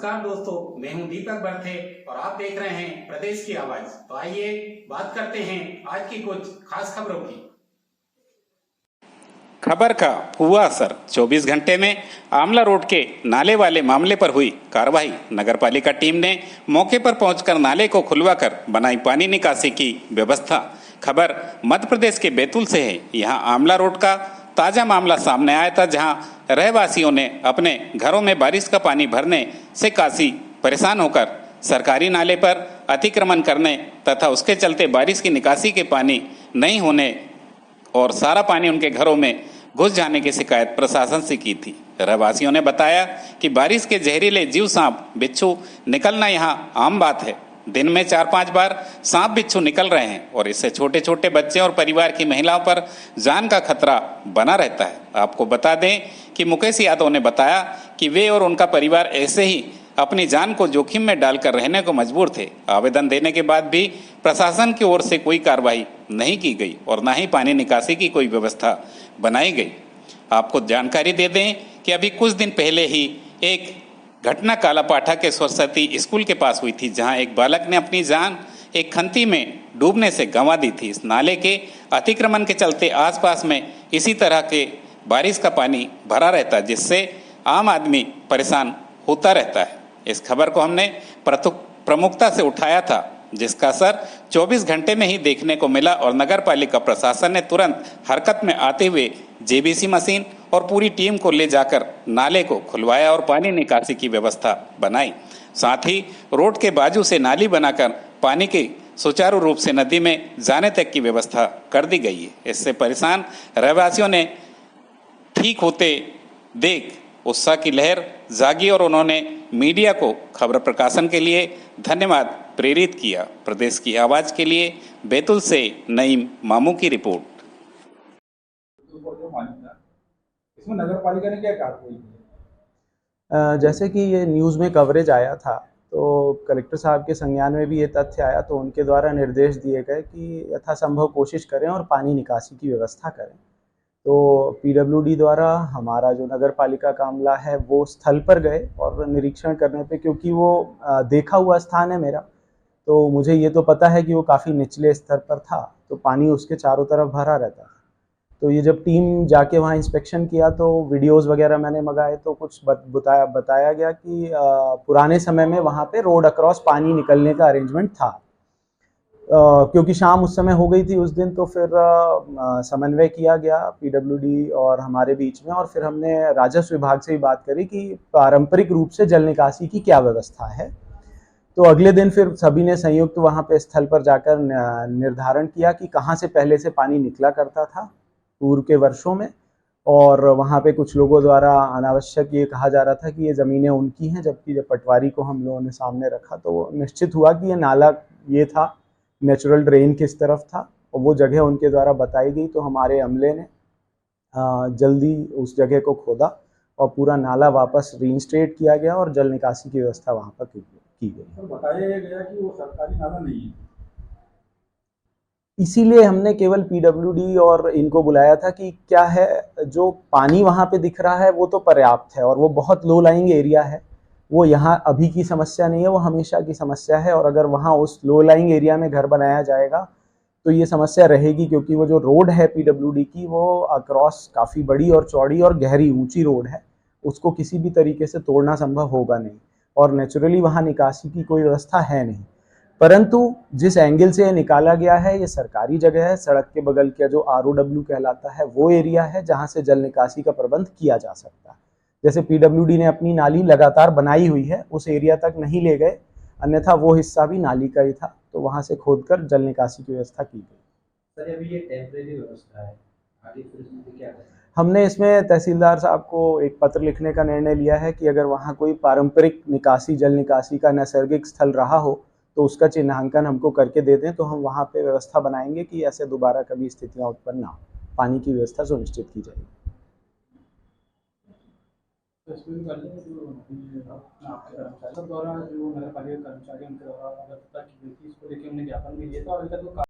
नमस्कार दोस्तों, मैं हूं दीपक बर्थे और आप देख रहे हैं प्रदेश की आवाज। तो आइए बात करते हैं आज की कुछ खास खबरों की। खबर का हुआ असर। 24 घंटे में आमला रोड के नाले वाले मामले पर हुई कार्रवाई। नगरपालिका टीम ने मौके पर पहुंचकर नाले को खुलवाकर बनाई पानी निकासी की व्यवस्था। खबर मध्य प्रदेश के बैतूल से है। यहां आमला रोड का ताजा मामला सामने आया था, जहां रहवासियों ने अपने घरों में बारिश का पानी भरने से काफी परेशान होकर सरकारी नाले पर अतिक्रमण करने तथा उसके चलते बारिश की निकासी के पानी नहीं होने और सारा पानी उनके घरों में घुस जाने की शिकायत प्रशासन से की थी। रहवासियों ने बताया कि बारिश के जहरीले जीव सांप बिच्छू निकलना यहाँ आम बात है। दिन में 4-5 बार सांप बिच्छू निकल रहे हैं और इससे छोटे छोटे बच्चे और परिवार की महिलाओं पर जान का खतरा बना रहता है। आपको बता दें कि मुकेश यादव ने बताया कि वे और उनका परिवार ऐसे ही अपनी जान को जोखिम में डालकर रहने को मजबूर थे। आवेदन देने के बाद भी प्रशासन की ओर से कोई कार्रवाई नहीं की गई और न ही पानी निकासी की कोई व्यवस्था बनाई गई। आपको जानकारी दे दें कि अभी कुछ दिन पहले ही एक घटना कालापाठा के सरस्वती स्कूल के पास हुई थी, जहां एक बालक ने अपनी जान एक खंती में डूबने से गंवा दी थी। इस नाले के अतिक्रमण के चलते आसपास में इसी तरह के बारिश का पानी भरा रहता है, जिससे आम आदमी परेशान होता रहता है। इस खबर को हमने प्रमुखता से उठाया था, जिसका असर 24 घंटे में ही देखने को मिला और नगर पालिका प्रशासन ने तुरंत हरकत में आते हुए जेबीसी मशीन और पूरी टीम को ले जाकर नाले को खुलवाया और पानी निकासी की व्यवस्था बनाई। साथ ही रोड के बाजू से नाली बनाकर पानी के सुचारू रूप से नदी में जाने तक की व्यवस्था कर दी गई है। इससे परेशान रहवासियों ने ठीक होते देख उत्साह की लहर जागी और उन्होंने मीडिया को खबर प्रकाशन के लिए धन्यवाद प्रेरित किया। प्रदेश की आवाज के लिए बैतूल से नईम मामू की रिपोर्ट। इसमें नगर पालिका ने क्या कार्रवाई की? जैसे कि ये न्यूज़ में कवरेज आया था, तो कलेक्टर साहब के संज्ञान में भी ये तथ्य आया, तो उनके द्वारा निर्देश दिए गए कि यथासंभव कोशिश करें और पानी निकासी की व्यवस्था करें। तो पीडब्ल्यूडी द्वारा हमारा जो नगर पालिका का अमला है वो स्थल पर गए और निरीक्षण करने पे, क्योंकि वो देखा हुआ स्थान है मेरा, तो मुझे ये तो पता है कि वो काफ़ी निचले स्तर पर था, तो पानी उसके चारों तरफ भरा रहता था। तो ये जब टीम जाके वहाँ इंस्पेक्शन किया तो वीडियोज़ वगैरह मैंने मंगाए, तो कुछ बताया गया कि पुराने समय में वहाँ पे रोड अक्रॉस पानी निकलने का अरेंजमेंट था। क्योंकि शाम उस समय हो गई थी उस दिन, तो फिर समन्वय किया गया पीडब्ल्यूडी और हमारे बीच में, और फिर हमने राजस्व विभाग से भी बात करी कि पारंपरिक रूप से जल निकासी की क्या व्यवस्था है। तो अगले दिन फिर सभी ने संयुक्त वहाँ पे स्थल पर जाकर निर्धारण किया कि कहाँ से पहले से पानी निकला करता था पूर्व के वर्षों में, और वहाँ पे कुछ लोगों द्वारा अनावश्यक ये कहा जा रहा था कि ये ज़मीनें उनकी हैं, जबकि जब पटवारी को हम लोगों ने सामने रखा तो वो निश्चित हुआ कि ये नाला ये था, नेचुरल ड्रेन किस तरफ था, और वो जगह उनके द्वारा बताई गई। तो हमारे अमले ने जल्दी उस जगह को खोदा और पूरा नाला वापस रीइंस्टेट किया गया और जल निकासी की व्यवस्था वहाँ पर की गई। तो बताया गया कि वो सरकारी नाला नहीं है, इसीलिए हमने केवल पीडब्ल्यूडी और इनको बुलाया था कि क्या है, जो पानी वहाँ पे दिख रहा है वो तो पर्याप्त है और वो बहुत लो लाइंग एरिया है, वो यहाँ अभी की समस्या नहीं है, वो हमेशा की समस्या है। और अगर वहाँ उस लो लाइंग एरिया में घर बनाया जाएगा तो ये समस्या रहेगी, क्योंकि वो जो रोड है पीडब्ल्यूडी की वो अक्रॉस काफ़ी बड़ी और चौड़ी और गहरी ऊंची रोड है, उसको किसी भी तरीके से तोड़ना संभव होगा नहीं, और नेचुरली वहाँ निकासी की कोई व्यवस्था है नहीं। परंतु जिस एंगल से निकाला गया है ये सरकारी जगह है, सड़क के बगल का जो ROW कहलाता है वो एरिया है जहाँ से जल निकासी का प्रबंध किया जा सकता है। जैसे पीडब्ल्यूडी ने अपनी नाली लगातार बनाई हुई है, उस एरिया तक नहीं ले गए, अन्यथा वो हिस्सा भी नाली का ही था, तो वहाँ से खोदकर जल निकासी की व्यवस्था की गई। सर अभी ये टेम्परेरी व्यवस्था है, आगे फिर इसमें क्या है? हमने इसमें तहसीलदार साहब को एक पत्र लिखने का निर्णय लिया है कि अगर वहाँ कोई पारंपरिक निकासी जल निकासी का नैसर्गिक स्थल रहा हो तो उसका चिन्हांकन हमको करके दे दें, तो हम वहाँ पे व्यवस्था बनाएंगे कि ऐसे दोबारा कभी स्थितियाँ उत्पन्न ना हो, पानी की व्यवस्था सुनिश्चित की जाएगी। तो इसमें भी कर लेंगे जो आपके कर्मचारियों द्वारा, जो नगर पालिका कर्मचारी उनके द्वारा अगर तक इसको लेकर हमने ज्ञापन भी दिया था और अभी तक